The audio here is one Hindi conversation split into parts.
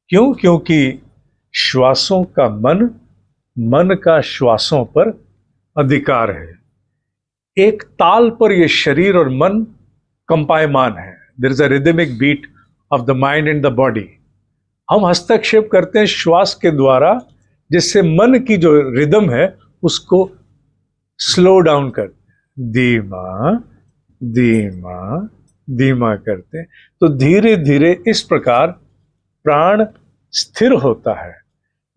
क्यों? क्योंकि श्वासों का मन, मन का श्वासों पर अधिकार है। एक ताल पर यह शरीर और मन कंपायमान है। There is a rhythmic beat of the mind and the body. हम हस्तक्षेप करते हैं श्वास के द्वारा, जिससे मन की जो रिदम है उसको स्लो डाउन करते हैं, धीमा धीमा धीमा करते हैं। तो धीरे धीरे इस प्रकार प्राण स्थिर होता है।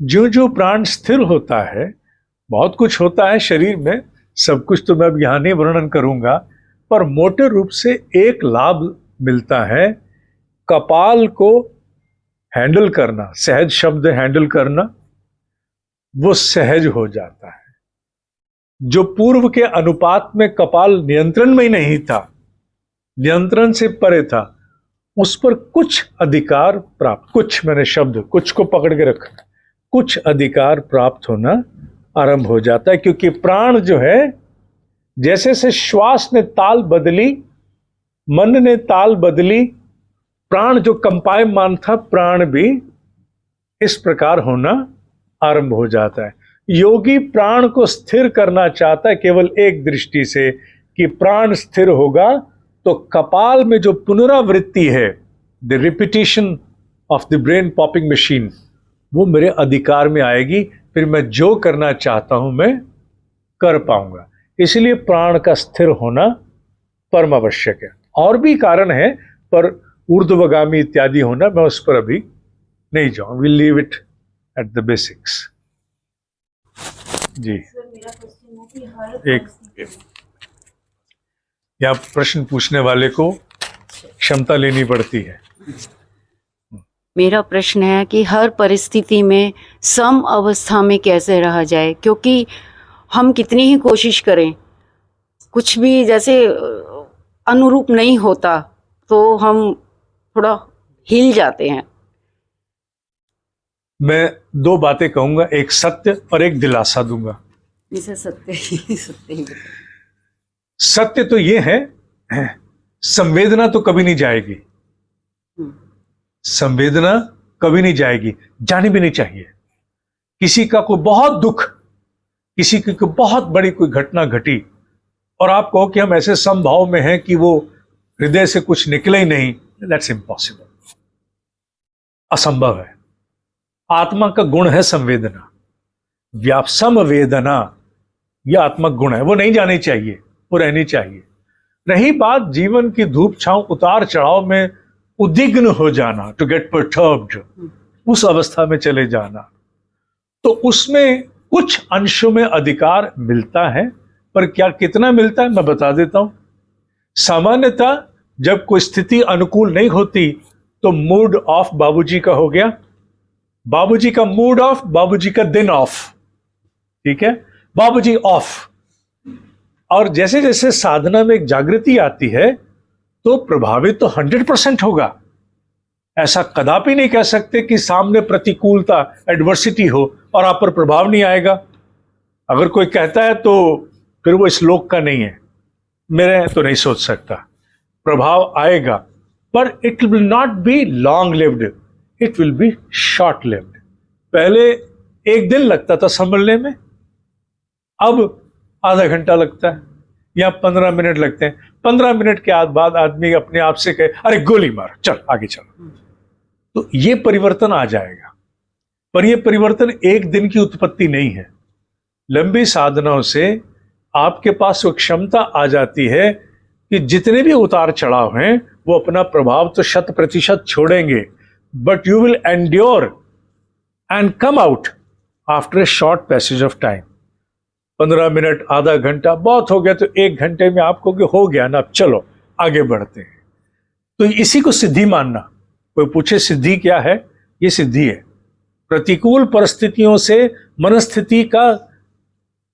जो जो प्राण स्थिर होता है, बहुत कुछ होता है शरीर में, सब कुछ तो मैं अब यहां नहीं वर्णन करूंगा, पर मोटे रूप से एक लाभ मिलता है। कपाल को हैंडल करना, सहज शब्द हैंडल करना, वो सहज हो जाता है। जो पूर्व के अनुपात में कपाल नियंत्रण में ही नहीं था, नियंत्रण से परे था, उस पर कुछ अधिकार प्राप्त, कुछ मैंने शब्द कुछ को पकड़ के रखना, कुछ अधिकार प्राप्त होना आरंभ हो जाता है। क्योंकि प्राण जो है, जैसे से श्वास ने ताल बदली, मन ने ताल बदली, प्राण जो कंपायमान था, प्राण भी इस प्रकार होना आरंभ हो जाता है। योगी प्राण को स्थिर करना चाहता है केवल एक दृष्टि से, कि प्राण स्थिर होगा तो कपाल में जो पुनरावृत्ति है, the repetition of the brain popping machine, वो मेरे अधिकार में आएगी। फिर मैं जो करना चाहता हूं मैं कर पाऊंगा। इसलिए प्राण का स्थिर होना परम आवश्यक है। और भी कारण है, पर ऊर्ध्वगामी इत्यादि होना, मैं उस पर अभी नहीं जाऊं। Will leave it at the basics. जी, एक या प्रश्न पूछने वाले को क्षमता लेनी पड़ती है। मेरा प्रश्न है कि हर परिस्थिति में सम अवस्था में कैसे रहा जाए, क्योंकि हम कितनी ही कोशिश करें, कुछ भी जैसे अनुरूप नहीं होता तो हम थोड़ा हिल जाते हैं। मैं दो बातें कहूंगा, एक सत्य और एक दिलासा दूंगा। इसे सत्य ही सत्य तो ये है, संवेदना तो कभी नहीं जाएगी, संवेदना कभी नहीं जाएगी, जानी भी नहीं चाहिए। किसी का कोई बहुत दुख, किसी की कोई बहुत बड़ी कोई घटना घटी, और आप कहो कि हम ऐसे समभाव में हैं कि वो हृदय से कुछ निकले ही नहीं, दैट्स इम्पॉसिबल, असंभव है। आत्मा का गुण है संवेदना, समवेदना, यह आत्मक गुण है, वो नहीं जानी चाहिए, वो रहनी चाहिए। रही बात जीवन की धूप छांव उतार चढ़ाव में उद्विग्न हो जाना, टू गेट परटर्ब्ड, उस अवस्था में चले जाना, तो उसमें कुछ अंशों में अधिकार मिलता है, पर क्या कितना मिलता है मैं बता देता हूं। सामान्यतः जब कोई स्थिति अनुकूल नहीं होती तो मूड ऑफ बाबूजी का हो गया, बाबूजी का मूड ऑफ, बाबूजी का दिन ऑफ, ठीक है, बाबूजी ऑफ। और जैसे जैसे साधना में एक जागृति आती है तो प्रभावित तो 100% होगा। ऐसा कदापि नहीं कह सकते कि सामने प्रतिकूलता, एडवर्सिटी हो और आप पर प्रभाव नहीं आएगा। अगर कोई कहता है तो फिर वो इस लोक का नहीं है, मेरे तो नहीं सोच सकता। प्रभाव आएगा, पर it will not be long lived, it will be short lived. पहले एक दिन लगता था संभलने में, अब आधा घंटा लगता है या 15 मिनट लगते हैं। 15 मिनट के बाद आदमी अपने आप से कहे अरे गोली मार, चल आगे चलो, तो ये परिवर्तन आ जाएगा। पर ये परिवर्तन एक दिन की उत्पत्ति नहीं है। लंबी साधनाओं से आपके पास वो क्षमता आ जाती है कि जितने भी उतार चढ़ाव हैं वो अपना प्रभाव तो 100% छोड़ेंगे, but you will endure and come out after a short passage of time. 15 minute, आधा घंटा बहुत हो गया तो 1 घंटे में आपको कि हो गया ना, अब चलो आगे बढ़ते हैं। तो इसी को सिद्धि मानना। कोई पूछे सिद्धि क्या है, ये सिद्धि है। प्रतिकूल परिस्थितियों से मनस्थिति का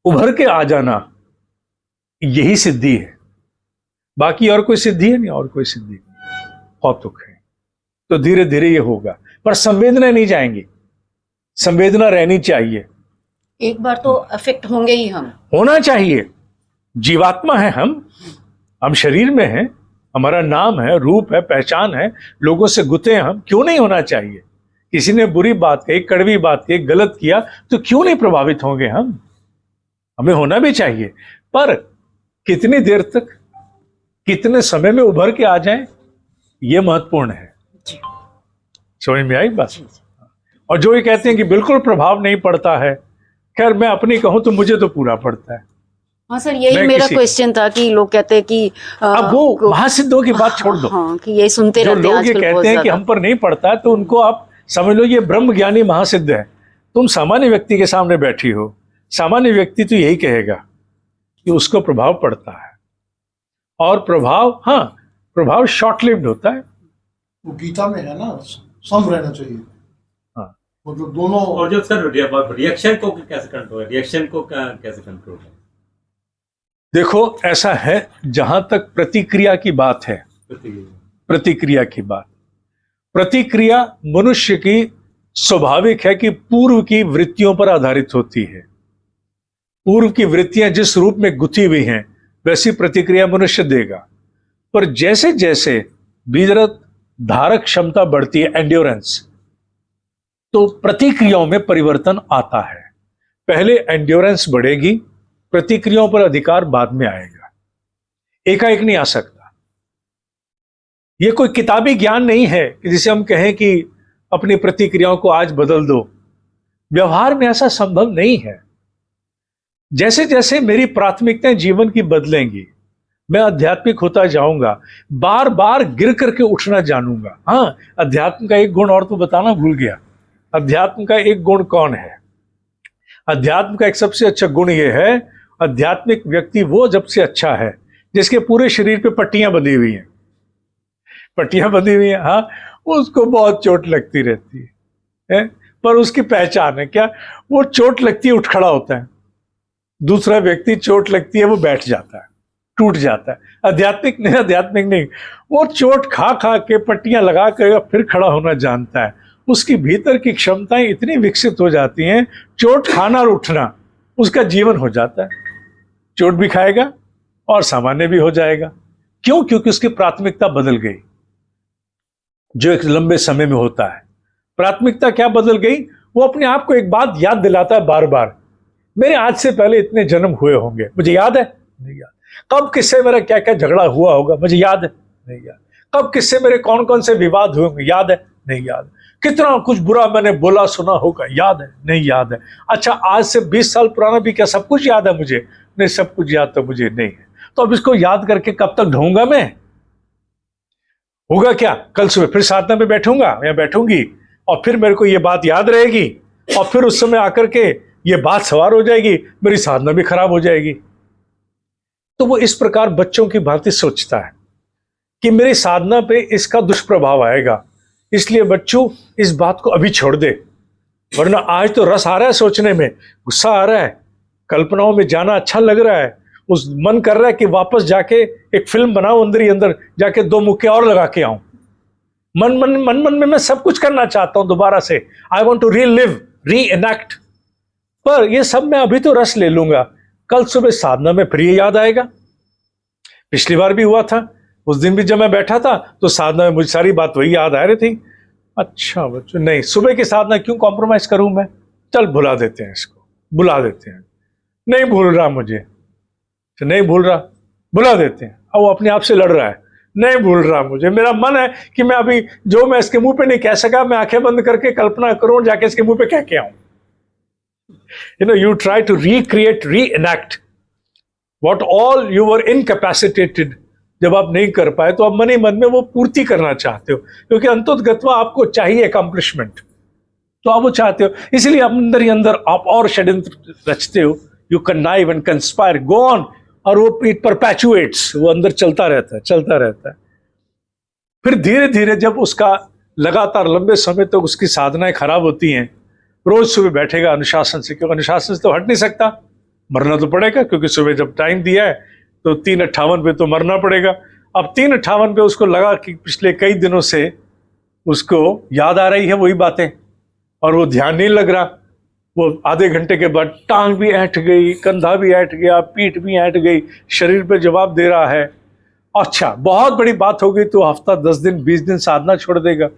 उभर के आ जाना, यही सिद्धि है। बाकी और कोई सिद्धि है नहीं, और कोई सिद्धि नहीं। बहुत दुख है, तो धीरे धीरे ये होगा, पर संवेदना नहीं जाएंगी, संवेदना रहनी चाहिए। एक बार तो अफेक्ट होंगे ही, हम होना चाहिए। जीवात्मा है हम शरीर में हैं, हमारा नाम है, रूप है, पहचान है, लोगों से गुते हैं हम, क्यों नहीं होना चाहिए? किसी ने बुरी बात कही, कड़वी बात कही, गलत किया, तो क्यों नहीं प्रभावित होंगे हम? हमें होना भी चाहिए, पर कितनी देर तक, कितने समय में उभर के आ जाएं, ये महत्वपूर्ण है। समझ में आई बात? और जो ये कहते हैं कि बिल्कुल प्रभाव नहीं पड़ता है, खैर मैं अपनी कहूं तो मुझे तो पूरा पड़ता है। हाँ सर, यही मेरा क्वेश्चन था कि लोग कहते हैं कि अब वो महासिद्धों की बात छोड़ दो। हाँ, कि ये सुनते जो रहते हैं लोग ये आजकल बहुत कहते हैं कि ज्यादा। हम पर नहीं पड़ता है, तो उनको आप समझ लो ये ब्रह्म ज्ञानी महासिद्ध है। तुम सामान्य व्यक्ति के सामने बैठी हो, सामान्य व्यक्ति तो यही कहेगा कि उसको प्रभाव पड़ता है, और प्रभाव, हाँ, प्रभाव शॉर्ट लिव्ड होता है। वो गीता में है ना, सम रहना चाहिए। हाँ, मतलब दोनों। और जो सर रिएक्शन को कैसे कंट्रोल, रिएक्शन को कैसे कंट्रोल है? देखो ऐसा है, जहां तक प्रतिक्रिया की बात है, प्रतिक्रिया की बात, प्रतिक्रिया मनुष्य की स्वाभाविक है कि पूर्व की वृत्तियों पर आधारित होती है। पूर्व की वृत्तियां जिस रूप में गुथी हुई हैं, वैसी प्रतिक्रिया मनुष्य देगा। पर जैसे जैसे बीजरथ धारक क्षमता बढ़ती है, एंड्योरेंस, तो प्रतिक्रियाओं में परिवर्तन आता है। पहले एंड्योरेंस बढ़ेगी, प्रतिक्रियाओं पर अधिकार बाद में आएगा, एकाएक नहीं आ सकता। यह कोई किताबी ज्ञान नहीं है कि जिसे हम कहें कि अपनी प्रतिक्रियाओं को आज बदल दो। व्यवहार में ऐसा संभव नहीं है। जैसे जैसे मेरी प्राथमिकताएं जीवन की बदलेंगी, मैं आध्यात्मिक होता जाऊंगा, बार बार गिर करके उठना जानूंगा। हाँ, अध्यात्म का एक गुण और तो बताना भूल गया। अध्यात्म का एक गुण कौन है? अध्यात्म का एक सबसे अच्छा गुण यह है, आध्यात्मिक व्यक्ति वो जब से अच्छा है जिसके पूरे शरीर पे पट्टियां बंधी हुई हैं। पट्टियां बंधी हुई हैं, हाँ, उसको बहुत चोट लगती रहती है, पर उसकी पहचान है क्या? वो चोट लगती है, उठ खड़ा होता है। दूसरा व्यक्ति चोट लगती है, वो बैठ जाता है, टूट जाता है। आध्यात्मिक नहीं, वो चोट खा खा के, पट्टियां लगा कर फिर खड़ा होना जानता है। उसकी भीतर की क्षमताएं इतनी विकसित हो जाती हैं, चोट खाना और उठना उसका जीवन हो जाता है। चोट भी खाएगा और सामान्य भी हो जाएगा। क्यों? क्योंकि उसकी प्राथमिकता बदल गई, जो एक लंबे समय में होता है। प्राथमिकता क्या बदल गई? वो अपने आप को एक बात याद दिलाता है बार बार, मेरे आज से पहले इतने जन्म हुए होंगे, मुझे याद है? नहीं याद। कब किससे मेरा क्या क्या झगड़ा हुआ होगा, मुझे याद है? नहीं याद। कब किससे मेरे कौन कौन से विवाद हुए होंगे, याद है? नहीं याद। कितना कुछ बुरा मैंने बोला सुना होगा, याद है? नहीं याद है। अच्छा, आज से 20 साल पुराना भी क्या सब कुछ याद है मुझे? नहीं, सब कुछ याद तो मुझे नहीं है। तो अब इसको याद करके कब तक ढूंढूंगा मैं? होगा क्या? कल सुबह फिर साधना में बैठूंगा या बैठूंगी, और फिर मेरे को ये बात याद रहेगी, और फिर उस समय आकर के ये बात सवार हो जाएगी, मेरी साधना भी खराब हो जाएगी। तो वो इस प्रकार बच्चों की भांति सोचता है कि मेरी साधना पे इसका दुष्प्रभाव आएगा, इसलिए बच्चों इस बात को अभी छोड़ दे, वरना आज तो रस आ रहा है सोचने में, गुस्सा आ रहा है, कल्पनाओं में जाना अच्छा लग रहा है, उस मन कर रहा है कि वापस जाके एक फिल्म बनाऊं, अंदर ही अंदर जाके 2 मुक्के और लगा के आऊं। मन में मैं सब कुछ करना चाहता हूं दोबारा से। आई वॉन्ट टू रीलिव, री एनैक्ट। पर ये सब मैं अभी तो रस ले लूंगा, कल सुबह साधना में फिर ये याद आएगा। पिछली बार भी हुआ था, उस दिन भी जब मैं बैठा था तो साधना में मुझे सारी बात वही याद आ रही थी। अच्छा बच्चों, नहीं, सुबह की साधना क्यों कॉम्प्रोमाइज करूं मैं? चल भुला देते हैं इसको, बुला देते हैं। नहीं भूल रहा मुझे, तो नहीं भूल रहा, बुला देते हैं। अब वो अपने आप से लड़ रहा है, नहीं भूल रहा मुझे, मेरा मन है कि मैं अभी जो मैं इसके मुंह पे नहीं कह सका, मैं आंखें बंद करके कल्पना करूं, जाके इसके मुंह पे कह के आऊं। You try to recreate, reenact what all you were incapacitated। जब आप नहीं कर पाए तो आप मन ही मन में वो पूर्ति करना चाहते हो, क्योंकि अंततगत्वा आपको चाहिए अकम्प्लिशमेंट, तो आप वो चाहते हो, इसलिए आप अंदर ही अंदर आप और षड्यंत्र रचते हो। You connive and conspire, go on, और वो इट परपैचुएट्स, वो अंदर चलता रहता है। फिर धीरे धीरे जब उसका लगातार लंबे समय तक उसकी साधनाएं खराब होती हैं, रोज सुबह बैठेगा अनुशासन से, क्योंकि अनुशासन से तो हट नहीं सकता, मरना तो पड़ेगा, क्योंकि सुबह जब टाइम दिया है तो 3:58 पे तो मरना पड़ेगा। अब 3:58 पे उसको लगा कि पिछले कई दिनों से उसको याद आ रही है वही बातें, और वो ध्यान नहीं लग रहा। वो आधे घंटे के बाद टांग भी ऐंठ गई, कंधा भी ऐंठ गया, पीठ भी ऐंठ गई, शरीर पे जवाब दे रहा है। अच्छा, बहुत बड़ी बात हो गई तो हफ्ता 10 दिन 20 दिन साधना छोड़ देगा।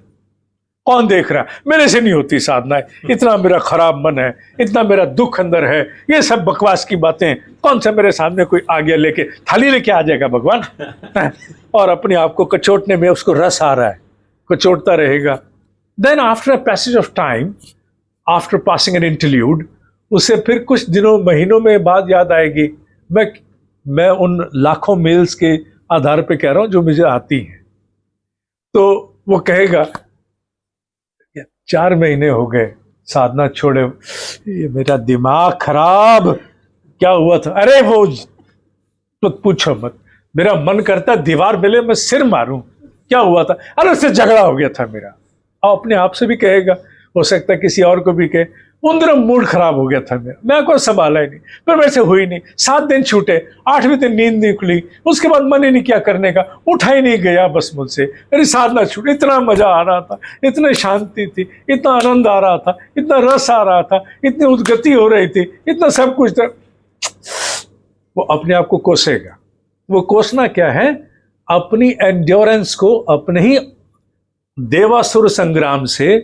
कौन देख रहा है, मेरे से नहीं होती साधना, इतना मेरा खराब मन है, इतना मेरा दुख अंदर है, ये सब बकवास की बातें, कौन सा मेरे सामने कोई आ गया लेके थाली लेके आ जाएगा भगवान और अपने आप को कचोटने में उसको रस आ रहा है, कचोटता रहेगा। Then after a passage of time, after passing an interlude, उसे फिर कुछ दिनों महीनों में बाद याद आएगी, मैं उन लाखों मेल्स के आधार पे कह रहा हूं जो मुझे आती हैं, तो वो कहेगा 4 महीने हो गए साधना छोड़े, ये मेरा दिमाग खराब, क्या हुआ था? अरे वो तो पूछो मत, मेरा मन करता दीवार मिले मैं सिर मारूं, क्या हुआ था? अरे उससे झगड़ा हो गया था मेरा। और अपने आप से भी कहेगा, हो सकता है किसी और को भी कहे, उन दिनों मूड खराब हो गया था मेरा, मैं कोई संभाला ही नहीं, पर वैसे हुई नहीं, 7 दिन छूटे, 8वें दिन नींद नहीं खुली, उसके बाद मन ही नहीं किया करने का, उठा ही नहीं गया बस मुझसे, मेरी साधना छूट, इतना मजा आ रहा था, इतनी शांति थी, इतना आनंद आ रहा था, इतना रस आ रहा था, इतनी उद्गति हो रही थी, इतना सब कुछ था। वो अपने आप को कोसेगा। वो कोसना क्या है? अपनी एंड्योरेंस को अपने ही देवासुर संग्राम से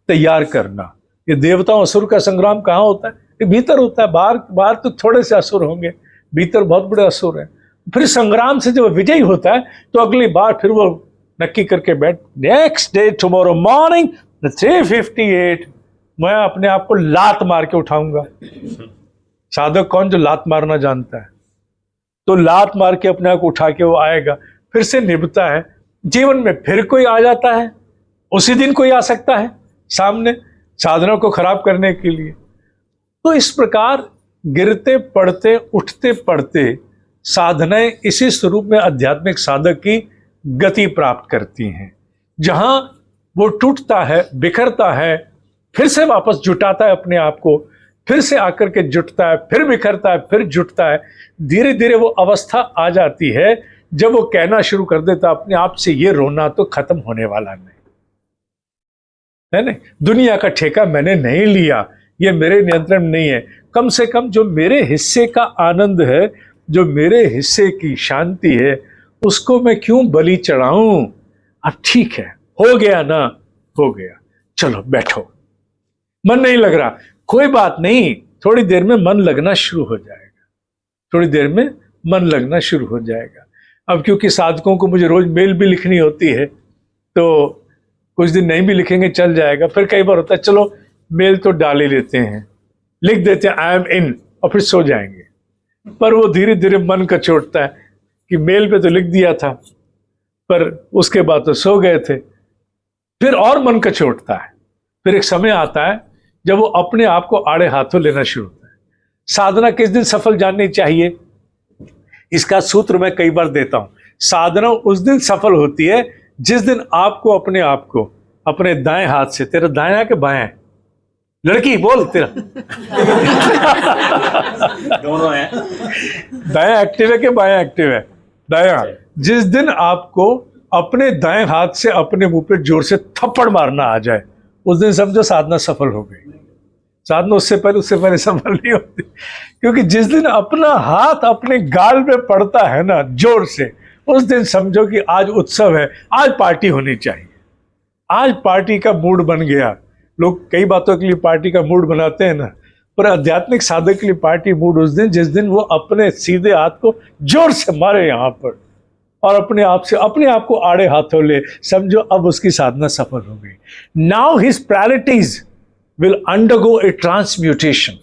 तैयार करना। ये देवता असुर का संग्राम कहाँ होता है? ये भीतर होता है, बाहर तो थोड़े से असुर होंगे, भीतर बहुत बड़े असुर हैं। फिर संग्राम से जब विजयी होता है तो अगली बार फिर वो नक्की करके बैठ, नेक्स्ट डे टुमारो मॉर्निंग 3:58 मैं अपने आप को लात मार के उठाऊंगा। साधक कौन जो लात मारना जानता है? तो लात मार के अपने आप को उठा के वो आएगा, फिर से निभता है। जीवन में फिर कोई आ जाता है, उसी दिन कोई आ सकता है सामने साधना को खराब करने के लिए। तो इस प्रकार गिरते पड़ते उठते पड़ते साधनाएं इसी स्वरूप में आध्यात्मिक साधक की गति प्राप्त करती हैं, जहां वो टूटता है, बिखरता है, फिर से वापस जुटाता है अपने आप को, फिर से आकर के जुटता है, फिर बिखरता है, फिर जुटता है। धीरे धीरे वो अवस्था आ जाती है जब वो कहना शुरू कर देता अपने आप से, ये रोना तो खत्म होने वाला नहीं है, नहीं, दुनिया का ठेका मैंने नहीं लिया, ये मेरे नियंत्रण में नहीं है। कम से कम जो मेरे हिस्से का आनंद है, जो मेरे हिस्से की शांति है, उसको मैं क्यों बलि चढ़ाऊं? अब ठीक है, हो गया ना, हो गया, चलो बैठो। मन नहीं लग रहा, कोई बात नहीं, थोड़ी देर में मन लगना शुरू हो जाएगा, थोड़ी देर में मन लगना शुरू हो जाएगा। अब क्योंकि साधकों को मुझे रोज मेल भी लिखनी होती है, तो कुछ दिन नहीं भी लिखेंगे चल जाएगा। फिर कई बार होता है चलो मेल तो डाल ही लेते हैं, लिख देते हैं आई एम इन, और फिर सो जाएंगे। पर वो धीरे धीरे मन का चोटता है कि मेल पे तो लिख दिया था, पर उसके बाद तो सो गए थे। फिर और मन का चोटता है। फिर एक समय आता है जब वो अपने आप को आड़े हाथों लेना शुरू होता है। साधना किस दिन सफल जाननी चाहिए, इसका सूत्र मैं कई बार देता हूं। साधना उस दिन सफल होती है जिस दिन आपको अपने आप को अपने दाएं हाथ से, तेरा दायां के बायां, लड़की बोल तेरा दोनों है, दायां एक्टिव है कि बायां एक्टिव है? दायां। जिस दिन आपको अपने दाएं हाथ से अपने मुंह पे जोर से थप्पड़ मारना आ जाए, उस दिन समझो साधना सफल हो गई। साधना उससे पहले सफल नहीं होती, क्योंकि जिस दिन अपना हाथ अपने गाल में पड़ता है ना जोर से, उस दिन समझो कि आज उत्सव है, आज पार्टी होनी चाहिए, आज पार्टी का मूड बन गया। लोग कई बातों के लिए पार्टी का मूड बनाते हैं ना, पर आध्यात्मिक साधक के लिए पार्टी मूड उस दिन जिस दिन वो अपने सीधे हाथ को जोर से मारे यहाँ पर और अपने आप को आड़े हाथों ले, समझो अब उसकी साधना सफल हो गई। Now his priorities will undergo A transmutation.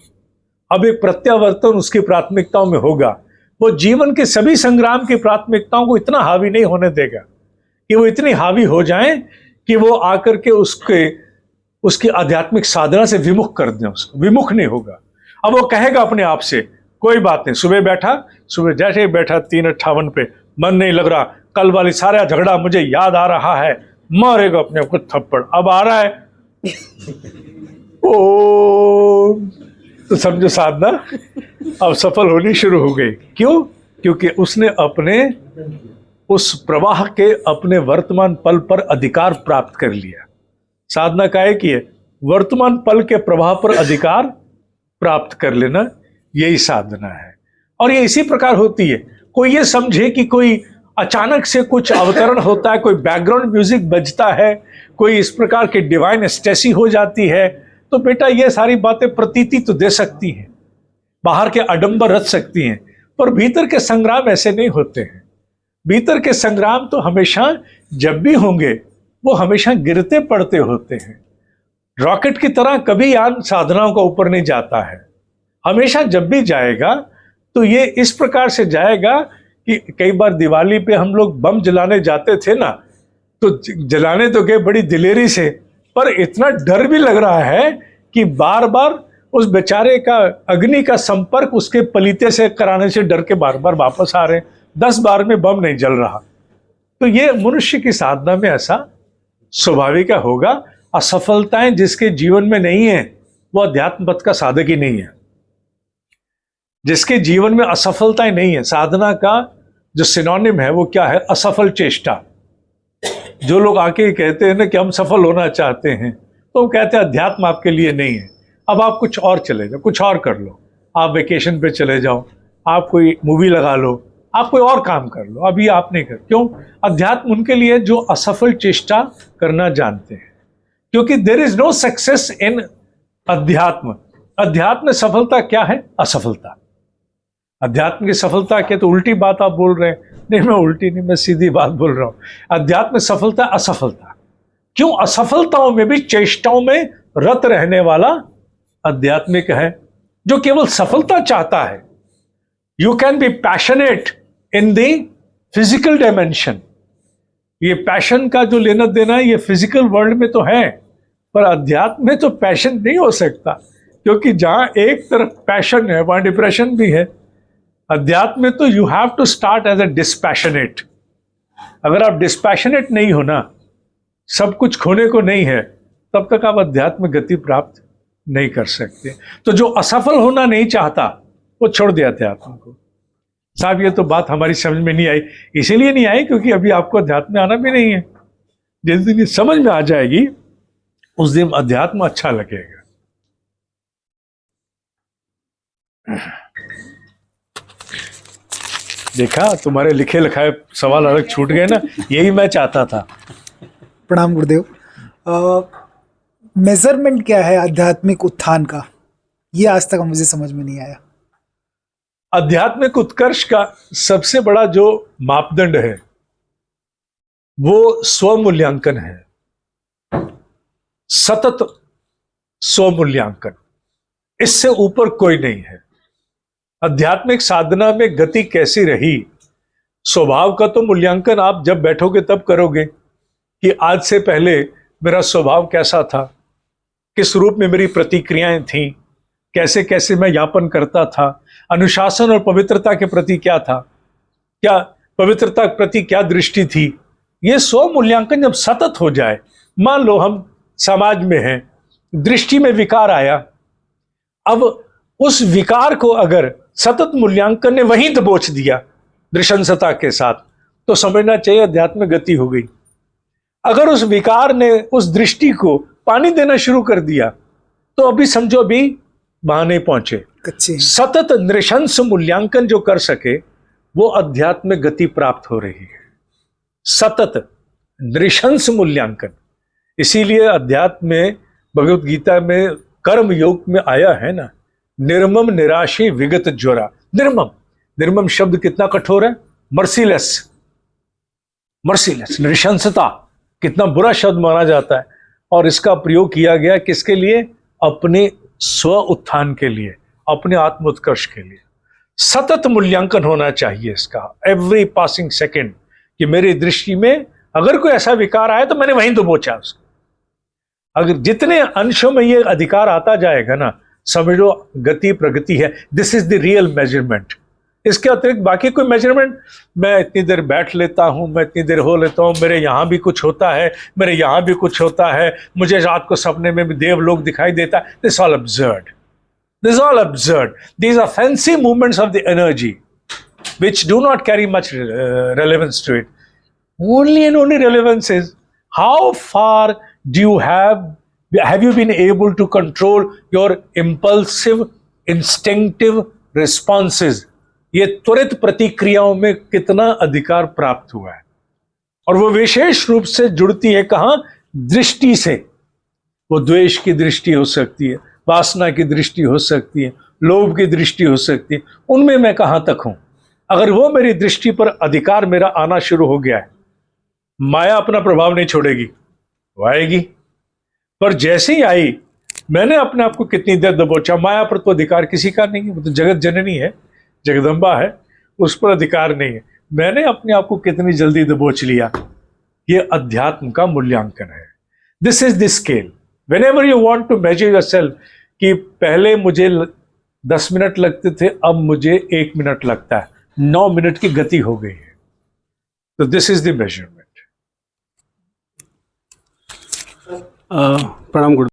अब एक प्रत्यावर्तन उसकी प्राथमिकताओं में होगा। वो जीवन के सभी संग्राम की प्राथमिकताओं को इतना हावी नहीं होने देगा कि वो इतनी हावी हो जाएं कि वो आकर के उसकी आध्यात्मिक साधना से विमुख कर दें। उसको विमुख नहीं होगा। अब वो कहेगा अपने आप से, कोई बात नहीं, सुबह जैसे ही बैठा 3:58 पे, मन नहीं लग रहा, कल वाली सारा झगड़ा मुझे याद आ रहा है, मारेगा अपने आप को थप्पड़। अब आ रहा है ओ, तो समझो साधना अब सफल होनी शुरू हो गई। क्यों? क्योंकि उसने अपने उस प्रवाह के अपने वर्तमान पल पर अधिकार प्राप्त कर लिया। साधना का एक ही है, वर्तमान पल के प्रवाह पर अधिकार प्राप्त कर लेना, यही साधना है। और ये इसी प्रकार होती है। कोई ये समझे कि कोई अचानक से कुछ अवतरण होता है, कोई बैकग्राउंड म्यूजिक बजता है, कोई इस प्रकार की डिवाइन एस्टेसी हो जाती है, तो बेटा ये सारी बातें प्रतीति तो दे सकती हैं, बाहर के आडंबर रच सकती हैं, पर भीतर के संग्राम ऐसे नहीं होते हैं। भीतर के संग्राम तो हमेशा जब भी होंगे वो हमेशा गिरते पड़ते होते हैं। रॉकेट की तरह कभी यान साधनाओं का ऊपर नहीं जाता है, हमेशा जब भी जाएगा तो ये इस प्रकार से जाएगा कि कई बार दिवाली पे हम लोग बम जलाने जाते थे ना, तो जलाने तो गए बड़ी दिलेरी से, पर इतना डर भी लग रहा है कि बार बार उस बेचारे का अग्नि का संपर्क उसके पलीते से कराने से डर के बार बार वापस आ रहे हैं। 10 बार में बम नहीं जल रहा। तो ये मनुष्य की साधना में ऐसा स्वाभाविक होगा। असफलताएं जिसके जीवन में नहीं है वो अध्यात्म पथ का साधक ही नहीं है। जिसके जीवन में असफलताएं नहीं है, साधना का जो सिनोनिम है वो क्या है? असफल चेष्टा। जो लोग आके कहते हैं ना कि हम सफल होना चाहते हैं, तो वो कहते हैं अध्यात्म आपके लिए नहीं है। अब आप कुछ और चले जाओ, कुछ और कर लो, आप वेकेशन पे चले जाओ, आप कोई मूवी लगा लो, आप कोई और काम कर लो, अभी आप नहीं कर। क्यों? अध्यात्म उनके लिए जो असफल चेष्टा करना जानते हैं, क्योंकि there is no success in अध्यात्म। अध्यात्म में सफलता क्या है? असफलता। अध्यात्म की सफलता क्या? तो उल्टी बात आप बोल रहे हैं। नहीं, मैं उल्टी नहीं, मैं सीधी बात बोल रहा हूं। अध्यात्म में सफलता असफलता। क्यों? असफलताओं में भी चेष्टाओं में रत रहने वाला आध्यात्मिक है। जो केवल सफलता चाहता है, you can be passionate in the physical dimension. ये पैशन का जो लेना देना है ये फिजिकल वर्ल्ड में तो है, पर अध्यात्म में तो पैशन नहीं हो सकता, क्योंकि जहां एक तरफ पैशन है वहां डिप्रेशन भी है। अध्यात्म में तो you have to start as a dispassionate. अगर आप डिस्पैशनेट नहीं हो ना, सब कुछ खोने को नहीं है, तब तक आप अध्यात्म गति प्राप्त नहीं कर सकते। तो जो असफल होना नहीं चाहता वो छोड़ दिया अध्यात्म को। साहब ये तो बात हमारी समझ में नहीं आई। इसीलिए नहीं आई क्योंकि अभी आपको अध्यात्म में आना भी नहीं है। जिस दिन ये समझ में आ जाएगी उस दिन अध्यात्म अच्छा लगेगा। देखा, तुम्हारे लिखे लिखाए सवाल अलग छूट गए ना, यही मैं चाहता था। प्रणाम गुरुदेव। मेजरमेंट क्या है आध्यात्मिक उत्थान का? ये आज तक मुझे समझ में नहीं आया। आध्यात्मिक उत्कर्ष का सबसे बड़ा जो मापदंड है वो स्वमूल्यांकन है, सतत स्वमूल्यांकन। इससे ऊपर कोई नहीं है। आध्यात्मिक साधना में गति कैसी रही, स्वभाव का तो मूल्यांकन आप जब बैठोगे तब करोगे कि आज से पहले मेरा स्वभाव कैसा था, किस रूप में मेरी प्रतिक्रियाएं थीं, कैसे कैसे मैं यापन करता था, अनुशासन और पवित्रता के प्रति क्या था, क्या पवित्रता के प्रति क्या दृष्टि थी। ये स्व मूल्यांकन जब सतत हो जाए, मान लो हम समाज में हैं, दृष्टि में विकार आया, अब उस विकार को अगर सतत मूल्यांकन ने वहीं दबोच दिया दृशंसता के साथ, तो समझना चाहिए अध्यात्म गति हो गई। अगर उस विकार ने उस दृष्टि को पानी देना शुरू कर दिया, तो अभी समझो अभी वहां नहीं पहुंचे। कच्चे। सतत नृशंस मूल्यांकन जो कर सके वो अध्यात्म गति प्राप्त हो रही है। सतत नृशंस मूल्यांकन। इसीलिए अध्यात्म में भगवत गीता में कर्म योग में आया है ना, निर्मम निराशी विगत ज्वरा। निर्मम, निर्मम शब्द कितना कठोर है, मर्सीलेस। मर्सीलेस, नृशंसता कितना बुरा शब्द माना जाता है, और इसका प्रयोग किया गया किसके लिए? अपने स्व उत्थान के लिए, अपने आत्म उत्कर्ष के लिए। सतत मूल्यांकन होना चाहिए इसका, एवरी पासिंग सेकेंड, कि मेरी दृष्टि में अगर कोई ऐसा विकार आया तो मैंने वहीं दबोचा उसको। अगर जितने अंशों में ये अधिकार आता जाएगा ना, समझो गति प्रगति है। This is the real measurement. इसके अतिरिक्त बाकी कोई मेजरमेंट, मैं इतनी देर बैठ लेता हूं, मैं इतनी देर हो लेता हूं, मेरे यहां भी कुछ होता है, मेरे यहां भी कुछ होता है, मुझे रात को सपने में भी देवलोक दिखाई देता है, this all absurd. This all absurd. These are fancy movements of the energy which do not carry much relevance to it. Only and only relevance is how far do you have you been able to control your impulsive, instinctive responses? ये त्वरित प्रतिक्रियाओं में कितना अधिकार प्राप्त हुआ है। और वो विशेष रूप से जुड़ती है कहाँ? दृष्टि से, वो द्वेष की दृष्टि हो सकती है, वासना की दृष्टि हो सकती है, लोभ की दृष्टि हो सकती है, उनमें मैं कहाँ तक हूं? अगर वो मेरी दृष्टि पर अधिकार मेरा आना शुरू हो गया है, माया अपना प्रभाव नहीं छोड़ेगी, वो आएगी। पर जैसे ही आई, मैंने अपने आप को कितनी देर दबोचा, माया पर तो अधिकार किसी का नहीं है, वो तो जगत जननी है, जगदम्बा है, उस पर अधिकार नहीं है। मैंने अपने आप को कितनी जल्दी दबोच लिया, ये अध्यात्म का मूल्यांकन है। This is the scale. Whenever you want to measure yourself कि पहले मुझे 10 मिनट लगते थे, अब मुझे 1 मिनट लगता है, 9 मिनट की गति हो गई है, तो दिस इज द मेजरमेंट। प्रणाम गुरु।